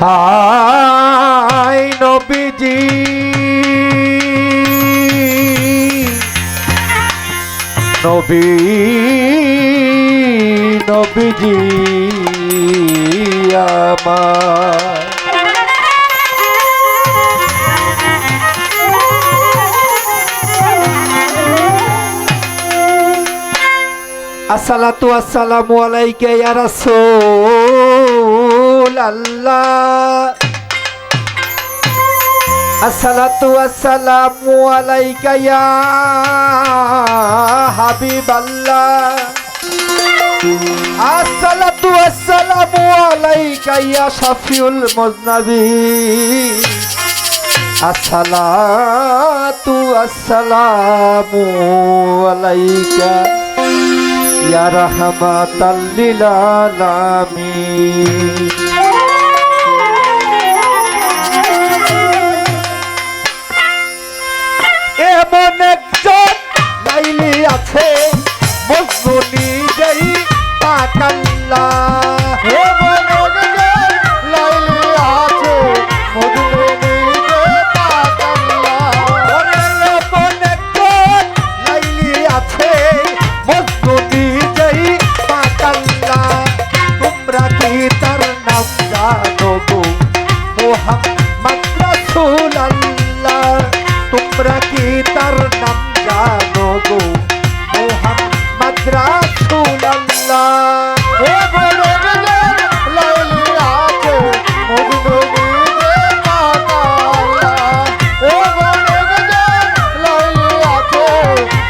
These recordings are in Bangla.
হাই নবীজি নবী নবীজি আমার আসসালাতু আসসালামু আলাইকা ইয়া রাসূলুল্লাহ আসসালাতু আসসালামু আলাইকা ইয়া হাবিবাল্লাহ আসসালাতু আসসালামু আলাইকা ইয়া শাফিউল মুজনাবিন আসসালাতু আসসালামু আলাইকা ইয়া রাহমাতাল লিল আলামিন। এমন একজন লাইলি আছে মজনু নিজেই পাক আল্লাহ। এমন একজন লাইলি আছে মজনু নিজেই পাক আল্লাহ। এমন একজন লাইলি আছে মজনু নিজেই পাক আল্লাহ। তোমরা কি তার নাম জানো গো মুহাম্মদ রাসূলুল্লাহ? তোমরা কি তার নাম জানো গো মুহাম্মদ রাসূলুল্লাহ? হে বলো লাইলি আছে মজনু নিজে পাক আল্লাহ। হে বলো লাইলি আছে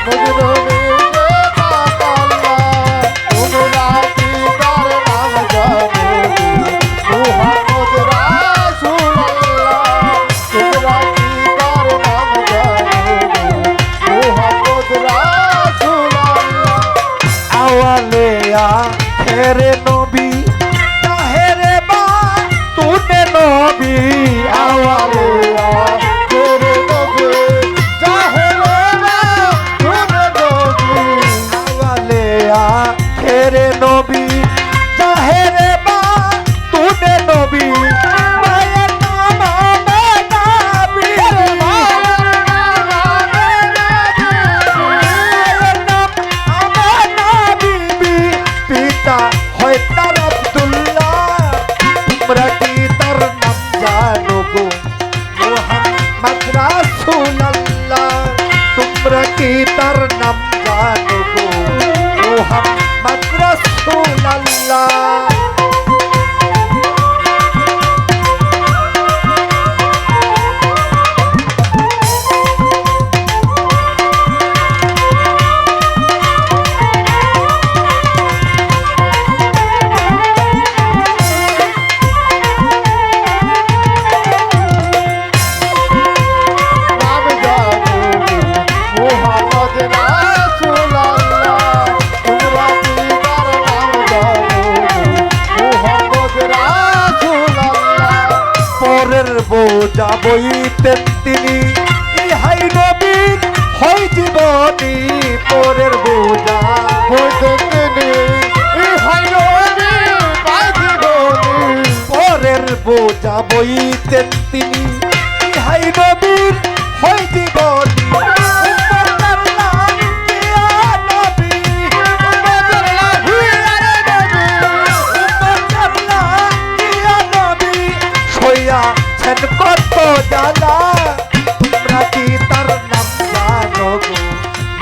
মজনু নিজে পাক আল্লাহ। তোমরা কি তার নাম জানো মুহাম্মদ রাসূলুল্লাহ? তোমরা কি তার নাম জানো মুহাম্মদ রাসূলুল্লাহ? আওয়ালে আখেরে নবী তাহেরে বা তুনে নবী। আওয়ালে আখেরে নবী তাহেরে বা তুনে নবী। আওয়ালে আখেরে নবী তাহেরে বা তুনে নবী। মায়ের নাম আমেনাবী। মায়ের নাম আমেনাবী। পিতা হয় তার আব্দুল্লাহ। তোমরা কি তার নাম জানো গো মুহাম্মদ রাসূলুল্লাহ? তোমরা কি তার নাম জানো গো মুহাম্মদ রাসূলুল্লাহ? বোঝা বইতেন তিনি ইহাই নবীর হয় জীবনী। পরের বোঝা বইতেন তিনি ইহাই নবীর হয় জীবনী। পরের বোঝা বইতেন তিনি ইহাই নবীর হয় জীবনী। কত জালা তোমরা কি তার নাম জানো গো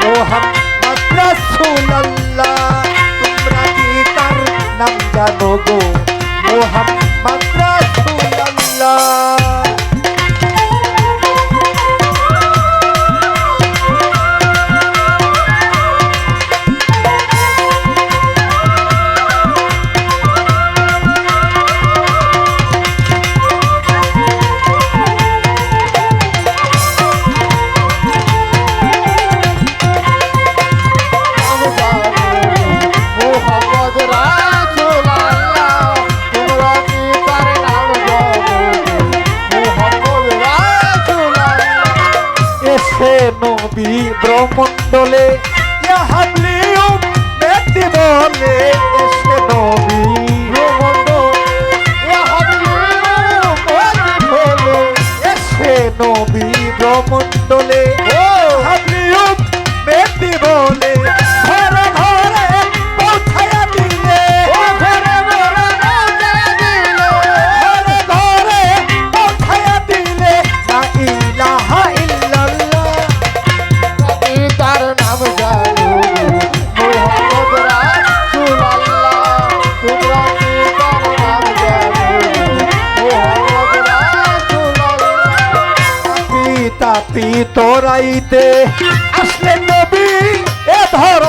মুহাম্মদ রাসূলুল্লাহ? তোমরা কি তার নাম জানো গো মুহাম্মদ রাসূলুল্লাহ? নবী ব্রহ্মণ্ডলে ইয়া হাবলিউম ব্যক্তি বলে এসে নবী ব্রহ্মণ্ডল ইয়া হাবলিউম নবী ব্রহ্মণ্ডলে হাবলিউম মেহেদি বলে ঘরে ঘরে পৌঁছায়া দিলে ঘরে ঘরে পৌঁছায়া দিলে লা ইলাহা ইল্লাল্লাহ তার নাম জানো মোহাম্মদ রাসূলুল্লাহ তোমরা কি তার নাম জানো মোহাম্মদ রাসূলুল্লাহ পিতা পিতরাইতে আসলে নবী এ ধর